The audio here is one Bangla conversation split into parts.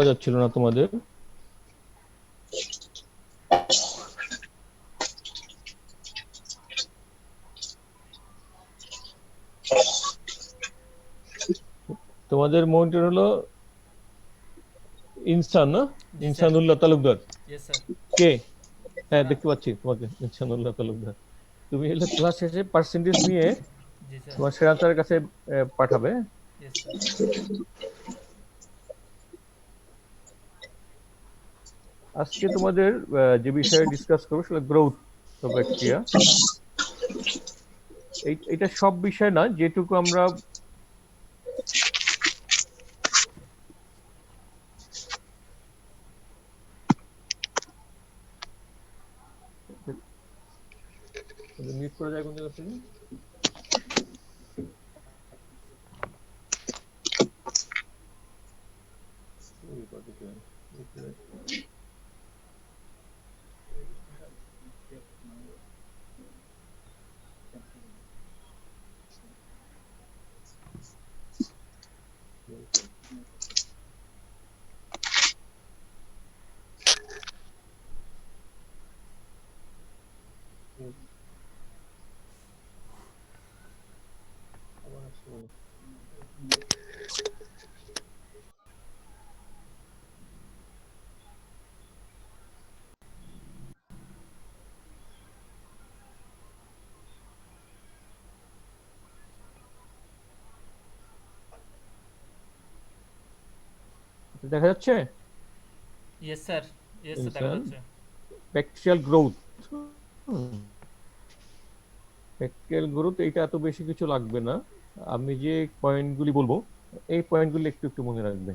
যাচ্ছিল না তোমাদের। তোমাদের মনিটর হলো ইনসান না? জি sir. Insanullah Talukdar. Yes sir. কে? হ্যাঁ, স্যার দেখতে পাচ্ছি তোমাকে, ইনসানুল্লাহ তালুকদার। তুমি হলো ক্লাস শেষে পার্সেন্টেজ নিয়ে জি স্যার। তোমার সেরান স্যারের কাছে পাঠাবে। Yes sir. আজকে তোমাদের যে বিষয়ে ডিসকাস করবো সেটা গ্রোথ অফ ব্যাকটেরিয়া। এটা সব বিষয় না, যেটুকু আমরা মিউট করা যায় কোন জায়গা থেকে। দেখা যাচ্ছে ইয়েস স্যার। ইয়েস স্যার, দেখা ইনসান যাচ্ছে। Bacterial growth. ব্যাকটেরিয়াল গ্রোথ এইটা এত বেশি কিছু লাগবে না। আমি যে পয়েন্টগুলি বলবো এই পয়েন্টগুলি একটু একটু মনে রাখবে।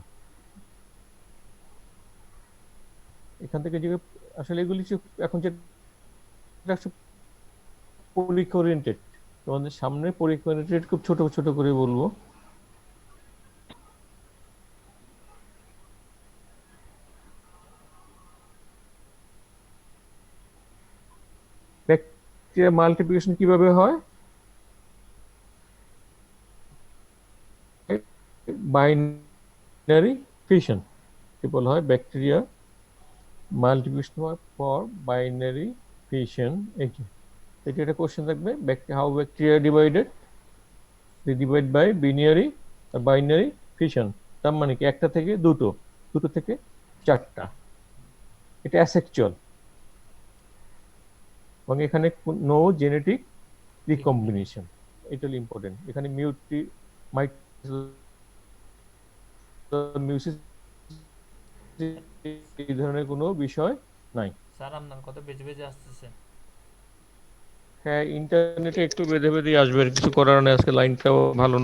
এখান থেকে যে আসলে এগুলি এখন যে পরীক্ষা ওরিয়েন্টেড, তোমাদের সামনে পরীক্ষা ওরিয়েন্টেড খুব ছোট ছোট করে বলবো। ব্যাকটেরিয়া মাল্টিপ্লিকেশন কিভাবে হয়? বাইনারি ফিশন বলা হয়। ব্যাকটেরিয়া মাল্টিপ্লিকেশন হয় ফর বাইনারি ফিশন। এটা একটা কোশ্চেন থাকবে, how bacteria divided, they divide by binary or binary fission। তার মানে কি একটা থেকে দুটো, দুটো থেকে চারটা। এটা অ্যাসেক্সুয়াল এবং এখানে নো জেনেটিক রিকম্বিনেশন। এটা হলো ইম্পর্টেন্ট। এখানে মিউসিস এই ধরনের কোনো বিষয় নাই। স্যার আপনার কথা বেজে বেজে আসতেছে। হ্যাঁ, ইন্টারনেটে একটু বেঁধে বেঁধে আসবে, আর কিছু করার নেই, আজকে লাইনটাও ভালো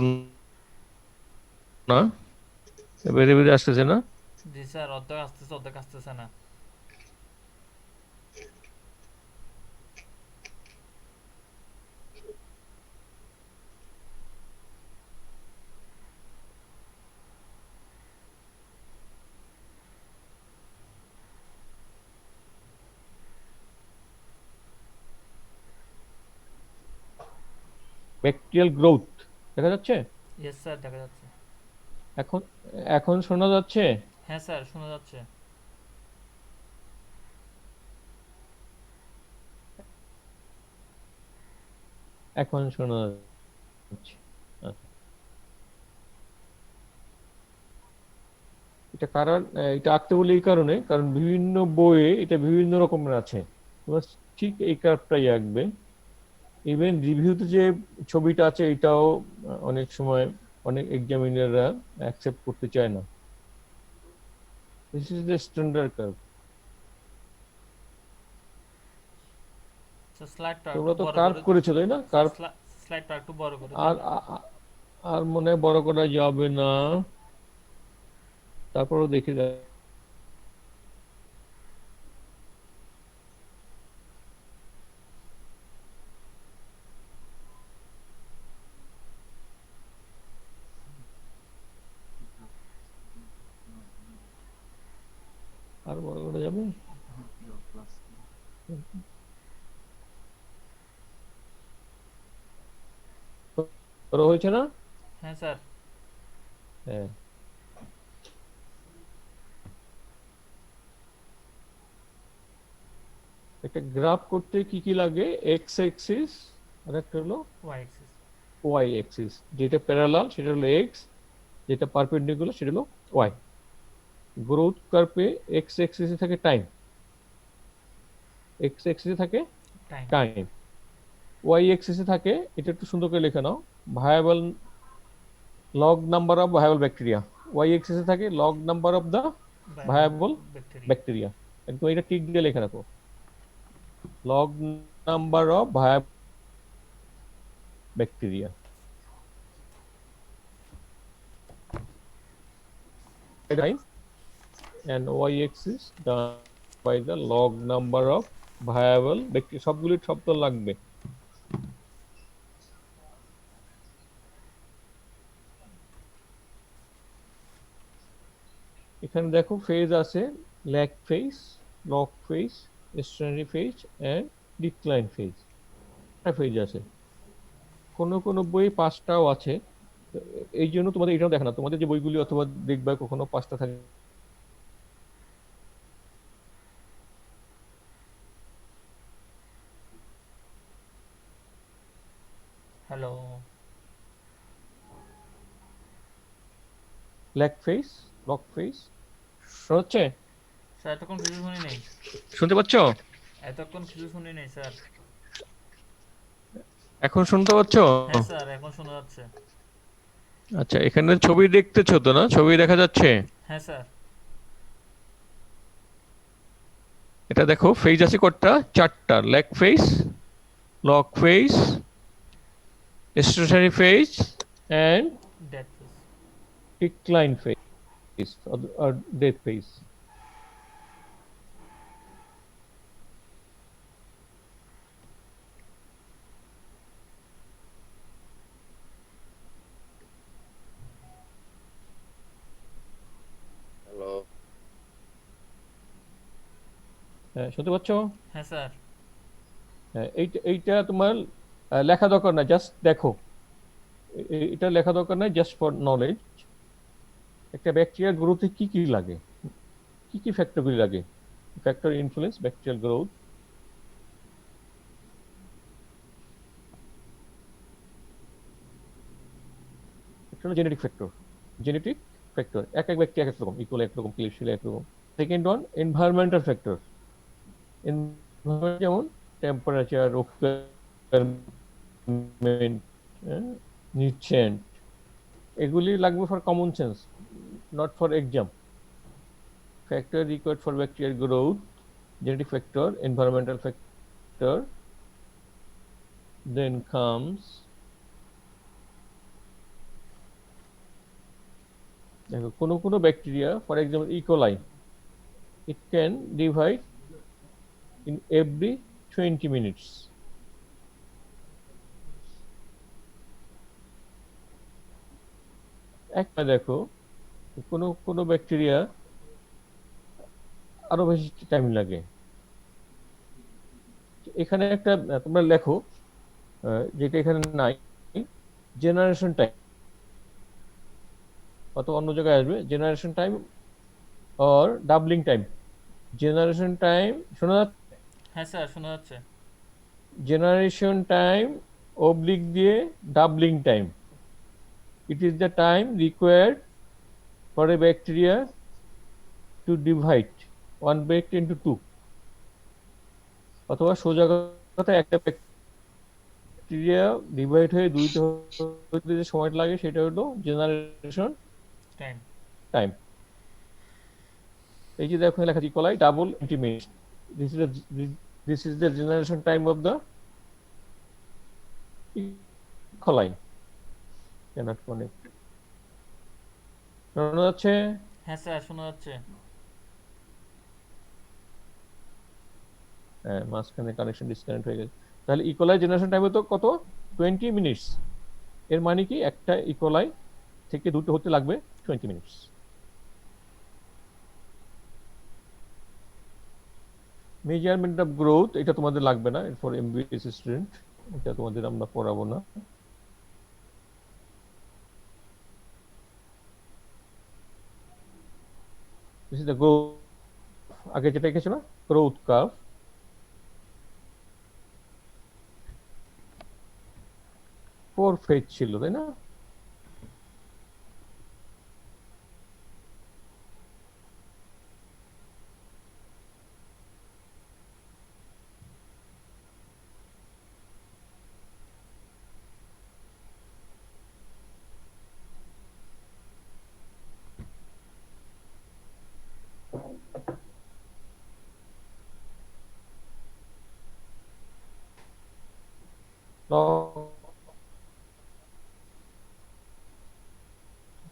না, বেঁধে বেঁধে আসতেছে না। জি স্যার, অর্ধেক আসতেছে অর্ধেক আসতেছে না। ব্যাকটেরিয়াল গ্রোথ দেখা যাচ্ছে ইয়েস স্যার, দেখা যাচ্ছে। এখন? এখন শোনা যাচ্ছে? হ্যাঁ স্যার, শোনা যাচ্ছে। এখন শোনা যাচ্ছে। আচ্ছা। এটা কারণ, এটা আঁকতে বলি এই কারণে, কারণ বিভিন্ন বইয়ে এটা বিভিন্ন রকমের আছে। তোমরা ঠিক এই কার্ভটাই আঁকবে। ইভেন রিভিউতে যে ছবিটা আছে এটাও অনেক সময় অনেক এক্সামিনাররা অ্যাকসেপ্ট করতে চায় না। This is the standard curve. Sir স্লাইডটা একটু তোমরা তো বড় কার্ভ করে। করেছো তাই না? স্যার কার্ভ স্লাইডটা একটু বড় করে আর দেন না। আর মনে হয় বড় করা যাবে না। তারপরও দেখে যায়। আর বড় করা যাবে? বড় হয়েছে না? হ্যাঁ স্যার। হ্যাঁ। একটা গ্রাফ করতে কি কি লাগে? এক্স অ্যাক্সিস আর একটা হলো ওয়াই এক্সিস। Y axis. যেটা প্যারালাল সেটা হলো এক্স, যেটা পারপেন্ডিকুলার সেটা হলো ওয়াই। গ্রোথ কার্ভে এক্স অ্যাক্সিসে থাকে টাইম, এক্স অ্যাক্সিসে থাকে টাইম। টাইম, ওয়াই অ্যাক্সিসে থাকে, এটা একটু সুন্দর করে লিখে নাও, viable log number of viable bacteria. Y অ্যাক্সিসে থাকে log number of the viable bacteria. Bacteria. একদম এটা টিক দিয়ে লিখে রাখো, log number of viable bacteria. Time and y-axis done by the log number of viable bacteria। সবগুলি শব্দ লাগবে। এখানে দেখো ফেজ আছে, lag phase, log phase, stationary phase and decline phase. একটা ফেজ আছে, কোনো কোনো বই পাঁচটাও আছে। এই জন্য তোমাদের এটাও দেখে না, তোমাদের যে বইগুলি অথবা দেখবে কখনো পাঁচটা থাকে। Hello lag phase, log phase, শোনাচ্ছে? স্যার, এতক্ষণ কিছু শুনি নেই। শুনতে পাচ্ছ? এতক্ষণ কিছু শুনি নেই স্যার। এখন শুনতে পাচ্ছ? হ্যাঁ স্যার, এখন শোনা যাচ্ছে। আচ্ছা, এখানে ছবি দেখতেছো তো? না, ছবি দেখা যাচ্ছে? হ্যাঁ স্যার। এটা দেখো ফেজ আছে কতটা? চারটা। Lag phase, log phase, stationary phase and dead phase. Decline phase or death phase। Hello. হ্যাঁ, শুনতে পাচ্ছ? হ্যাঁ স্যার। হ্যাঁ, এইটা তোমার লেখা দরকার না, জাস্ট দেখো। এটা লেখা দরকার নাই, জাস্ট ফর নলেজ। একটা ব্যাকটেরিয়ার গ্রোথে কি কি লাগে, কি কি ফ্যাক্টরগুলি লাগে? Factor influence bacterial growth. একটা হলো জেনেটিক ফ্যাক্টর, জেনেটিক ফ্যাক্টর এক এক ব্যক্তি এক এক রকম, ইকুয়াল এক রকম, ক্লিয়ারলি এক রকম। সেকেন্ড ওয়ান এনভায়রনমেন্টাল ফ্যাক্টর, যেমন টেম্পারেচার, নিউট্রিয়েন্ট, এগুলি লাগবে for common sense, not for exam. Factor required for bacterial growth, genetic factor, environmental factor, then comes দেখো কোনো কোনো bacteria, for example E. coli, it can divide in every 20 minutes। একটা দেখো কোনো কোনো ব্যাকটেরিয়া আরো বেশি টাইম লাগে। এখানে একটা তোমরা লেখো, যেটা এখানে নাই, জেনারেশন টাইম, অথবা অন্য জায়গায় আসবে, generation time or doubling time. Generation time শোনা যাচ্ছে? হ্যাঁ স্যার, শোনা যাচ্ছে। জেনারেশন টাইম oblique দিয়ে doubling time. It is the time required for a bacteria to divide one bacteria into two। অথবা সোজা কথা, একটা ব্যাকটেরিয়া ডিভাইড হয়ে দুইটা হতে যে সময়টা লাগে সেটা হলো জেনারেশন টাইম। টাইম। এই যে দেখো লেখা আছে E coli double intimate, this is the generation time of the E coli. Can't connect. শোনা যাচ্ছে? হ্যাঁ স্যার, শোনা যাচ্ছে। হ্যাঁ, মাঝখানে কানেকশন ডিসকানেক্ট হয়ে গেছে। তাহলে ইকোলাই জেনারেশন টাইম তো কত? 20 মিনিটস। এর মানে কি একটা ইকোলাই থেকে দুটো হতে লাগবে 20 মিনিটস। মেজারমেন্ট অফ গ্রোথ এটা তোমাদের লাগবে না, ফর এমবিবিএস স্টুডেন্ট, এটা তোমাদের আমরা পড়াবো না। দিস ইজ দ্য গ্রোথ, আগে যেটা এঁকেছো না, গ্রোথ কার্ভ। 4 ফেজ ছিল, তাই না?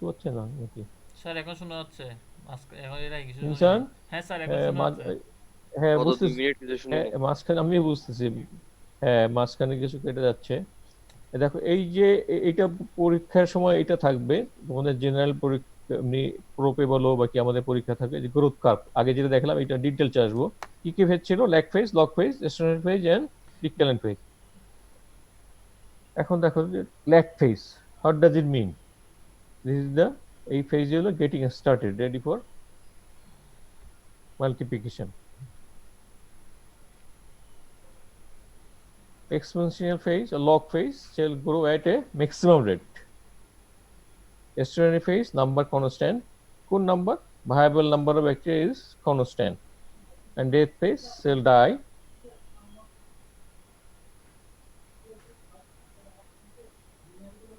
হচ্ছে না নাকি স্যার এখন শোনা যাচ্ছে। এখন এর আগে কিছু শুনিনি। ইনসান? হ্যাঁ স্যার এখন হ্যাঁ, শোনা যাচ্ছে। হ্যাঁ গত 2 বুঝতেছি। মিনিট কিছু শুনি হ্যাঁ নাই। মাঝখানে আমি বুঝতেছি। হ্যাঁ মাঝখানে কিছু কেটে যাচ্ছে। দেখো এই যে এটা পরীক্ষার সময় এটা থাকবে, তোমাদের জেনারেল পরীক্ষা এমনি প্রোপে বলো বা কি আমাদের পরীক্ষা থাকবে যে গ্রোথ কার্ভ, আগে যেটা দেখলাম এটা ডিটেলসে আসবো। কি কি ফেজ ছিল? Lag phase, log phase, stationary phase and decline phase. এখন দেখো যে lag phase, what does it mean? This is the, এই ফেজ হলো getting started, ready for multiplication. Exponential phase or log phase shall grow at a maximum rate. Stationary phase, number constant. Good number, viable number of bacteria is constant. And death phase shall die.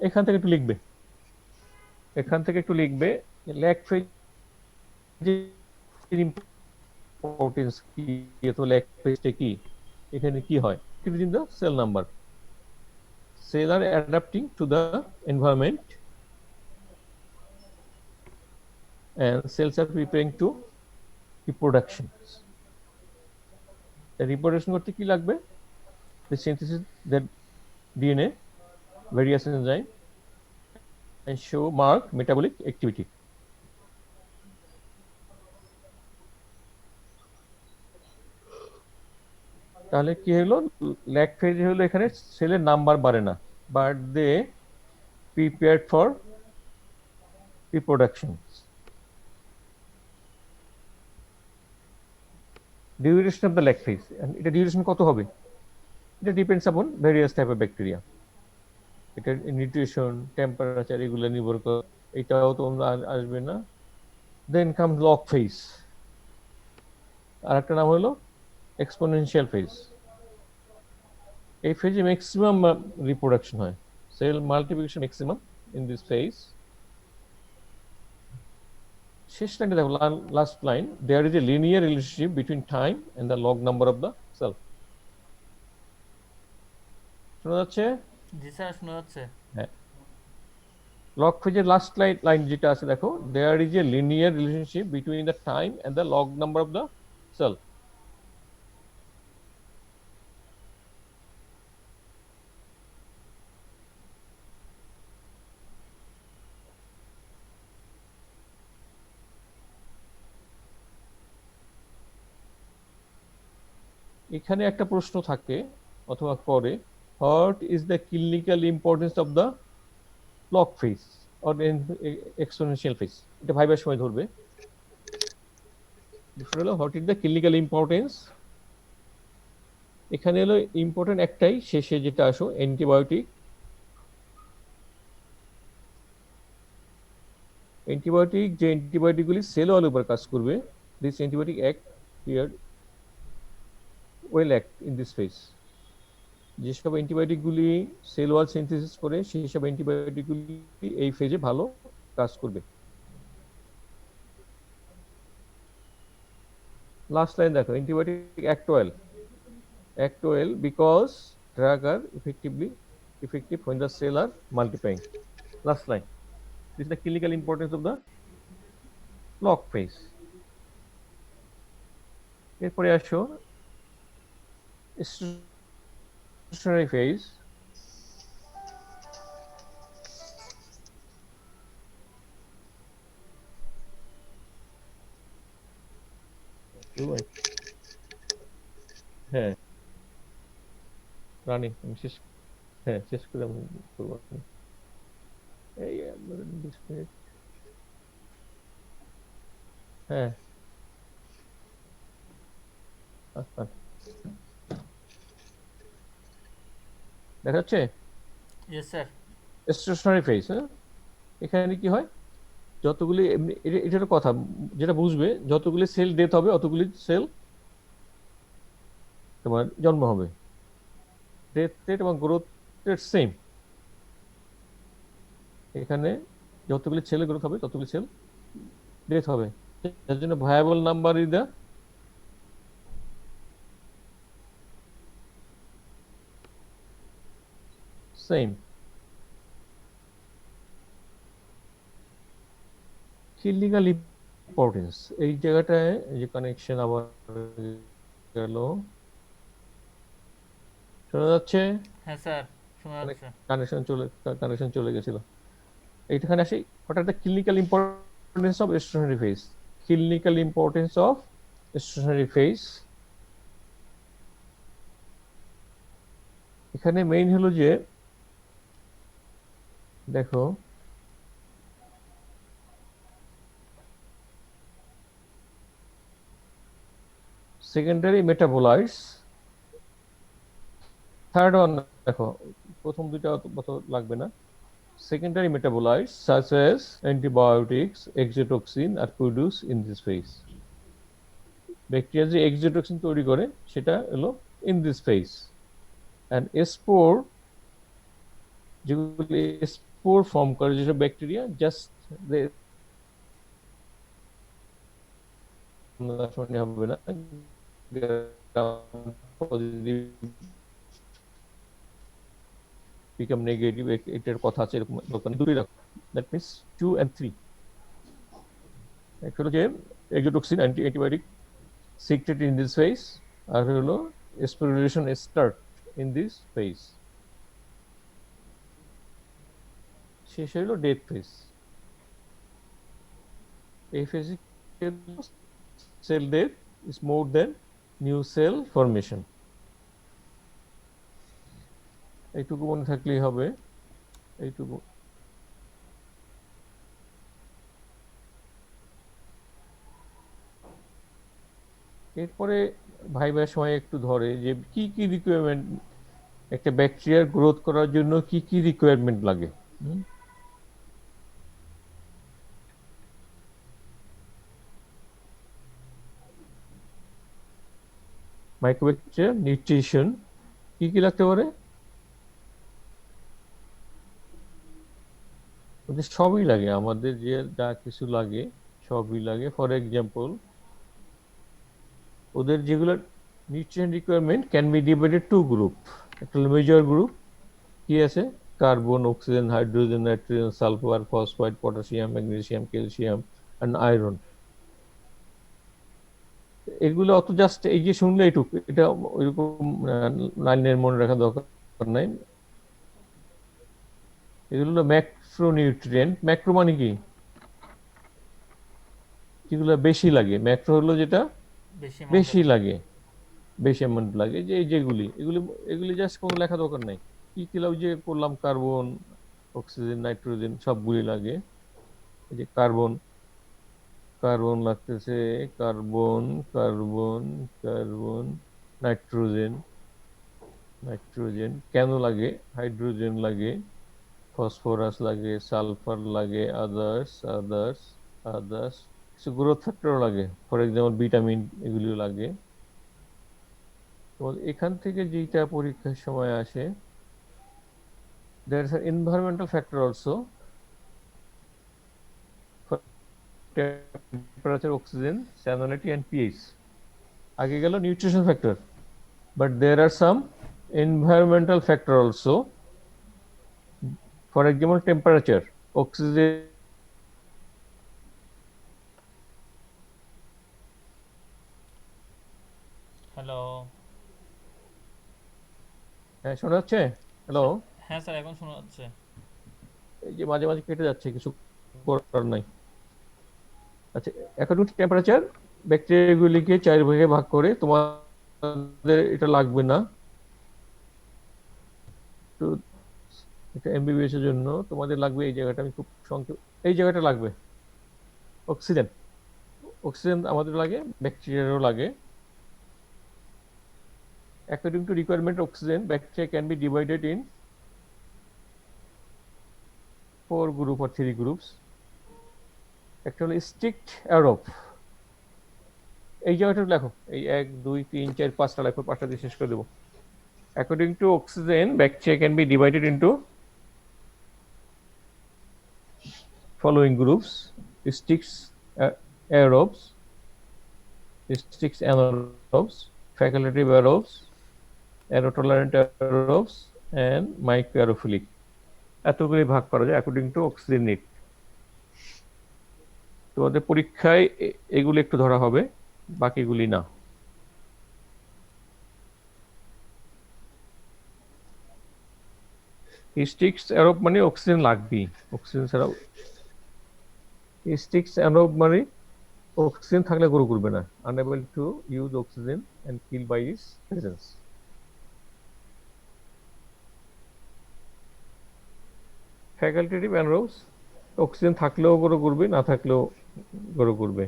এখান থেকে একটু লিখবে, এখান থেকে একটু লিখবে ল্যাগ ফেজ ইম্পর্টেন্স কি, তো ল্যাগ ফেজটা কি, এখানে কি হয়? Increase in the cell number. Cells are adapting to the environment and cells are preparing to reproduction. Reproduction করতে কি লাগবে? The synthesis that DNA, various enzyme and show mark metabolic activity. তাহলে কি হলো? ল্যাগ ফেজে হলো এখানে সেলের নাম্বার বাড়ে না, but they prepared for reproduction. Duration of the lag phase, এটা ডিউরেশন কত হবে? এটা depends upon various type of bacteria, এটা নিউট্রিশন, টেম্পারেচার এগুলো নির্ভর করে, এটাও তো আসবে না। দেন কাম লগ ফেজ, আর একটা নাম হলো এক্সপোনেনশিয়াল ফেজ। এই ফেজে ম্যাক্সিমাম রিপ্রোডাকশন হয়, cell multiplication maximum in this phase. শেষ লাইনটা দেখো, last line, there is a linear relationship between time and the log number of the cell. শোনা যাচ্ছে? জি স্যার শোনা যাচ্ছে। হ্যাঁ, লগ ফেজের লাস্ট লাইন যেটা আছে দেখো, there is a linear relationship between the time and the log number of the cell. এখানে একটা প্রশ্ন থাকে অথবা করে, what is the clinical importance of the log phase or exponential phase? এটা ভাইবার সময় ধরবে। হলো what is the clinical importance. এখানে হলো ইম্পর্টেন্ট একটাই, শেষে যেটা আসো অ্যান্টিবায়োটিক। অ্যান্টিবায়োটিক, যে অ্যান্টিবায়োটিকগুলি সেল ওয়ালের উপর কাজ করবে, this antibiotic act here, well act in this phase. যেসব অ্যান্টিবায়োটিকগুলি সেল ওয়াল সিনথেসিস করে সেই সব অ্যান্টিবায়োটিকগুলি এই ফেজে ভালো কাজ করবে। লাস্ট লাইন দেখো, antibiotic act well because drug are effective when the cell are multiplying. Last line, this is the clinical importance of the log phase. এরপরে আসো stationary phase। হ্যাঁ রানী, আমি শেষ, হ্যাঁ শেষ করে আমি করবো। এই 20 মিনিট। হ্যাঁ আচ্ছা, দেখা যাচ্ছে? Yes sir. Stationary phase. হ্যাঁ, এখানে কি হয়, যতগুলি এটার কথা যেটা বুঝবে, যতগুলি সেল ডেথ হবে অতগুলি সেল তোমার জন্ম হবে। ডেথ রেট এবং গ্রোথ রেট সেম। এখানে যতগুলি সেল গ্রোথ হবে ততগুলি সেল ডেথ হবে। এর জন্য viable number is the same. Clinical importance, এই জায়গাটায় যে কানেকশন আবার গেল, শোনা যাচ্ছে? হ্যাঁ স্যার, শোনা যাচ্ছে। কানেকশন চলে গেছিল। এইখানে আসি, what are the clinical importance of stationary phase. Clinical importance of stationary phase, এখানে মেইন হলো যে দেখো সেকেন্ডারি মেটাবোলাইটস, থার্ড ওয়ান দেখো, প্রথম দুইটা অত লাগবে না। Secondary metabolites such as antibiotics, exotoxin are produced in this phase. Bacteria যে এক্সোটক্সিন তৈরি করে সেটা হলো in this phase. And spore, যেগুলি স্পোর ফর্ম করে যেসব ব্যাকটেরিয়া, জাস্ট হবে না, become negative, এটার কথা আছে এরকম দোকানে দুটোই রাখো। That means 2 and 3। একটা হলো যে exotoxin antibiotic secreted in this phase, আর হলো sporulation start in this phase. শেষ হলো ডেথ ফেজ। এই ফেজে cell death is more than new cell formation. এইটুকু মনে থাকলেই হবে। এইটুকু এরপরে ভাইবার সময় একটু ধরে যে কি কি রিকোয়ারমেন্ট, একটা ব্যাকটেরিয়ার গ্রোথ করার জন্য কি কি রিকোয়ারমেন্ট লাগে। মাইক্রোব্যাকটেরিয়ার নিউট্রিশন কি কি লাগতে পারে? ওদের সবই লাগে, আমাদের যে যা কিছু লাগে সবই লাগে। ফর এক্সাম্পল, ওদের যেগুলো nutrition requirement can be divided to group. একটা মেজর গ্রুপ কি আছে, carbon, oxygen, hydrogen, nitrogen, sulphur, phosphide, potassium, magnesium, calcium and iron. এগুলো অত জাস্ট এই যে শুনলে এইটুকু, এটা ওইরকম লাইনের মনে রাখা দরকার নাই। এগুলো হলো ম্যাক্রোনিউট্রিয়েন্ট। ম্যাক্রো মানে কি, যেগুলো বেশি লাগে। ম্যাক্রো হলো যেটা বেশি বেশি অ্যামাউন্টের। লাগে, বেশি অ্যামাউন্ট লাগে, যে যেগুলি এগুলি এগুলি জাস্ট কোনো লেখা দরকার নাই। কি কি ওই যে করলাম, কার্বন, অক্সিজেন, নাইট্রোজেন সবগুলি লাগে। এই যে কার্বন, কার্বন লাগতেছে, carbon, carbon, carbon, nitrogen, nitrogen কেন লাগে, হাইড্রোজেন লাগে, ফসফরাস লাগে, সালফার লাগে, আদার্স আদার্স আদার্স কিছু গ্রোথ ফ্যাক্টরও লাগে, ফর এক্সাম্পল ভিটামিন, এগুলিও লাগে। তো এখান থেকে যেটা পরীক্ষার সময় আসে, there is an environmental factor also, temperature, oxygen, salinity and pH। আগে গেল nutrition factor, but there are some environmental factor also, for example temperature, oxygen। Hello. হ্যাঁ, শোনা যাচ্ছে? হ্যালো। হ্যাঁ স্যার, এখন শোনা যাচ্ছে। এই যে মাঝে মাঝে কেটে যাচ্ছে, কিছু করার নাই। আচ্ছা, অ্যাকর্ডিং টু টেম্পারেচার ব্যাকটেরিয়াগুলিকে 4 ভাগে ভাগ করে, তোমাদের এটা লাগবে না তো, এটা এমবিবিএস এর জন্য তোমাদের লাগবে এই জায়গাটা, আমি খুব সংক্ষেপ, এই জায়গাটা লাগবে। অক্সিজেন, অক্সিজেন আমাদের লাগে, ব্যাকটেরিয়ারও লাগে। According to requirement oxygen, bacteria can be divided in 4 group or 3 groups. একটা হলো strict aerob, এই জায়গাটা লেখো, এই 1 2 3 4 5টা লেখো, 5টা দিয়ে শেষ করে দেবো। According to oxygen, bacteria can be divided into following groups: strict aerobes, strict anaerobes, facultative aerobes, aerotolerant aerobes, and microaerophilic. এতগুলি ভাগ করা যায় অ্যাকর্ডিং টু অক্সিজেন নিড। তোমাদের পরীক্ষায় এগুলি একটু ধরা হবে, বাকিগুলি না। স্টিক্স অ্যারোব মানে অক্সিজেন লাগবেই, অক্সিজেন ছাড়াও। স্টিক্স অ্যারোব মানে অক্সিজেন থাকলে গ্রো করবে না, unable to use oxygen and kill by its presence. Facultative anaerobes oxygen থাকলেও গ্রো করবে, না থাকলেও গ্রো করবে।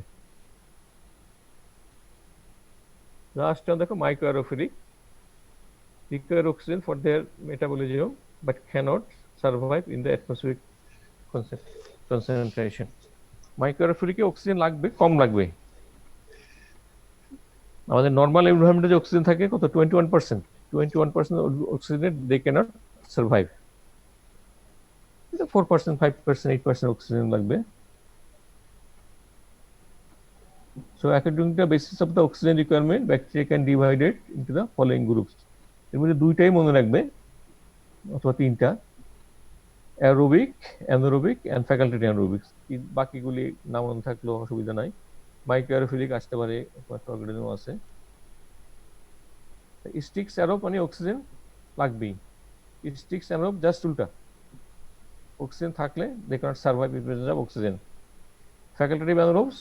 লাস্টটা দেখো microaerophilic, require oxygen for their metabolism but cannot survive in the atmospheric concentration. মাইক্রোঅ্যারোফিলিকে অক্সিজেন লাগবে, কম লাগবে। আমাদের নর্মাল এনভায়রনমেন্টে যে অক্সিজেন থাকে কত, 21%, 21% oxygen they can't survive. 4%, 5%, 8% oxygen লাগবে। So according to the basis of the oxygen requirement, bacteria can divide it into the following groups. এর মধ্যে দুইটাই মনে রাখবে অথবা তিনটা, aerobic, anaerobic and facultative anaerobic. বাকিগুলি নাম মনে থাকলেও অসুবিধা নাই। মাইক্রোঅ্যারোফিলিক আসতে পারে, কয়েকটা অর্গানিজম আছে। স্টিক্স অ্যারোব মানে অক্সিজেন লাগবেই, স্টিক্স অ্যারোব জাস্ট উল্টা, অক্সিজেন থাকলে they can't survive in presence of oxygen. Facultative anaerobes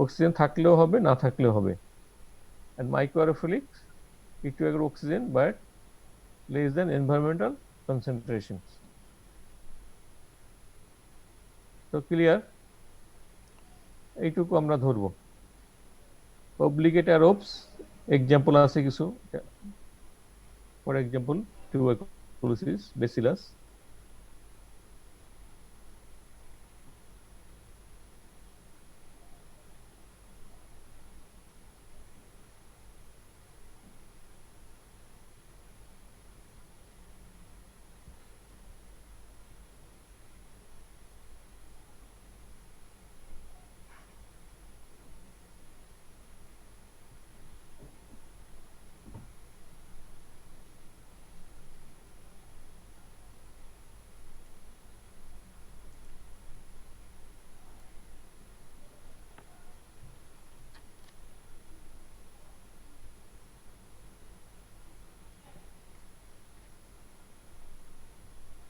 oxygen থাকলেও হবে, না থাকলেও হবে। And microaerophilic require oxygen but less than environmental concentrations. তো ক্লিয়ার? এইটুকু আমরা ধরবো। অব্লিগেট অ্যারোবস এক্সাম্পল আছে কিছু, ফর এক্সাম্পল টিউবারকুলোসিস, ব্যাসিলাস।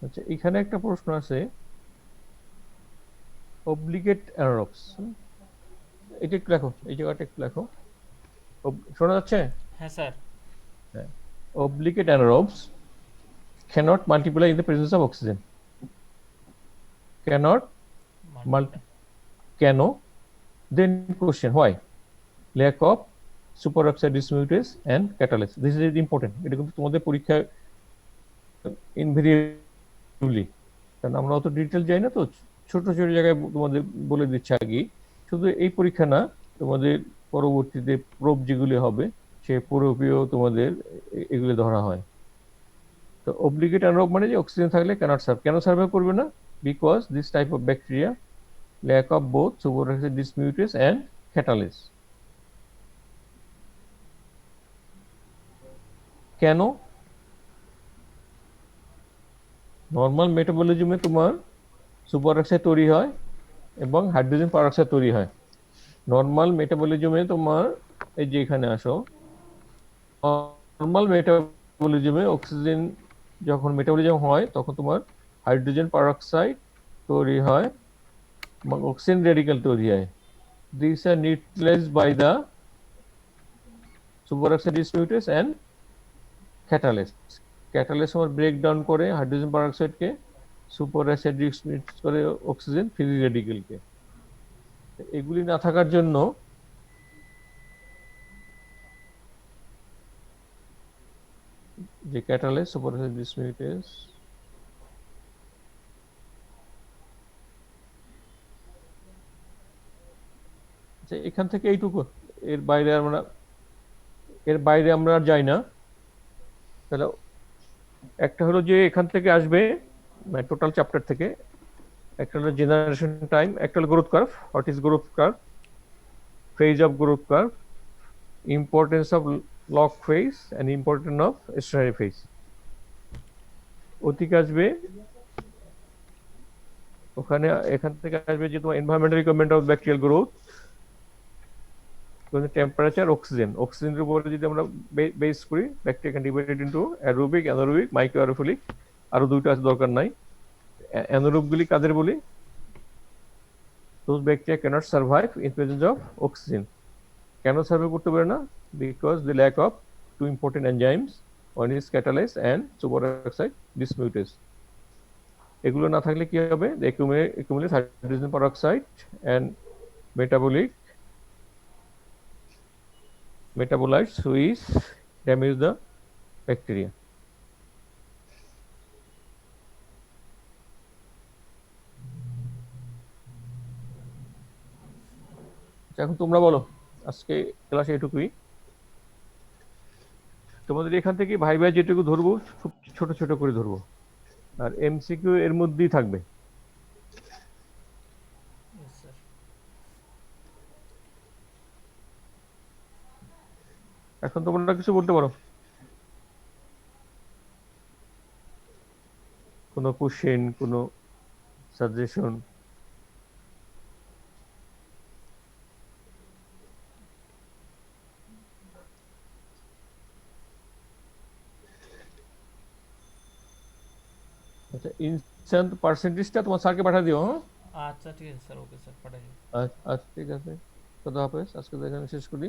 আচ্ছা, এখানে একটা প্রশ্ন আছে, অব্লিগেট অ্যারোবস, এটা একটু লেখো, এই জায়গাটা একটু লেখো। শোনা যাচ্ছে? হ্যাঁ স্যার। হ্যাঁ। Obligate anaerobes cannot multiply in the presence of oxygen. Cannot multiply. কেন? Then question why? Lack of superoxide dismutase and catalase. This is important. এটা কিন্তু তোমাদের পরীক্ষায় ইনভেরিয়েবলি, কারণ আমরা অত ডিটেল যাই না তো, ছোট ছোট জায়গায় তোমাদের বলে দিচ্ছে আগে। শুধু এই পরীক্ষা না, তোমাদের পরবর্তীতে প্রোব যেগুলি হবে সেই প্রোবেও তোমাদের এগুলি ধরা হয়। তো অব্লিগেট অ্যানারোব মানে যে অক্সিজেন থাকলে ক্যানট সার্ভ, কেন সার্ভাইভ করবে না? Because this type of bacteria lack of both superoxide dismutase and catalase. কেন? নর্মাল মেটাবলিজমে তোমার সুপারঅক্সাইড তৈরি হয় এবং হাইড্রোজেন পারঅক্সাইড তৈরি হয়। নর্মাল মেটাবলিজমে তোমার, এই যে এখানে আসো, নর্মাল মেটাবলিজমে অক্সিজেন যখন মেটাবলিজম হয় তখন তোমার হাইড্রোজেন পারঅক্সাইড তৈরি হয় এবং অক্সিজেন রেডিক্যাল তৈরি হয়। These are neutralized by the superoxide dismutase and catalase. Catalase আমার ব্রেক ডাউন করে হাইড্রোজেন পারঅক্সাইডকে, সুপারঅক্সাইড ডিসমিউটেস করে অক্সিজেন ফ্রি রেডিক্যালকে। এগুলি না থাকার জন্য যে ক্যাটালেস, সুপারঅক্সাইড ডিসমিউটেস, আচ্ছা, এখান থেকে এইটুকু, এর বাইরে আমরা আর যাই না। তাহলে একটা হলো যে এখান থেকে আসবে, মানে টোটাল চ্যাপ্টার থেকে, একটা হলো জেনারেশন টাইম, একটা হলো growth curve, what is growth curve, phase of growth curve, importance of log phase and importance of stationary phase. অতিক আসবে ওখানে, এখান থেকে আসবে যে তোমার environmental requirement of bacterial growth, temperature, অক্সিজেনের উপরে যদি আমরা বেস করি, bacteria can divided into aerobic, anaerobic, microaerophilic, আরো দুইটা আছে দরকার নাই। অ্যানারোবগুলি কাদের বলি? those bacteria cannot survive in presence of oxygen. কেন সার্ভাইভ করতে পারে না? Because the lack of two important enzymes, one is catalase and superoxide dismutase. এগুলো না থাকলে কি হবে? they accumulate hydrogen peroxide and metabolites which damage the bacteria. এখন তোমরা বলো, আজকে ক্লাস এটুকুই। তোমাদের এখান থেকে ভাই যেটুকু ধরবো খুব ছোট ছোট করে ধরবো, আর এমসিকিউ এর মধ্যেই থাকবে। Yes, sir. এখন তোমরা কিছু বলতে পারো, কোনো কোশ্চেন, কোনো সাজেশন? আচ্ছা, ইনস্ট্যান্ট পার্সেন্টেজটা তোমার স্যারকে পাঠিয়ে দিও। হ্যাঁ, আচ্ছা ঠিক আছে স্যার, ওকে স্যার, পাঠাই দিন। আচ্ছা ঠিক আছে, খোদা হাফেজ, আজকে এখানে শেষ করি।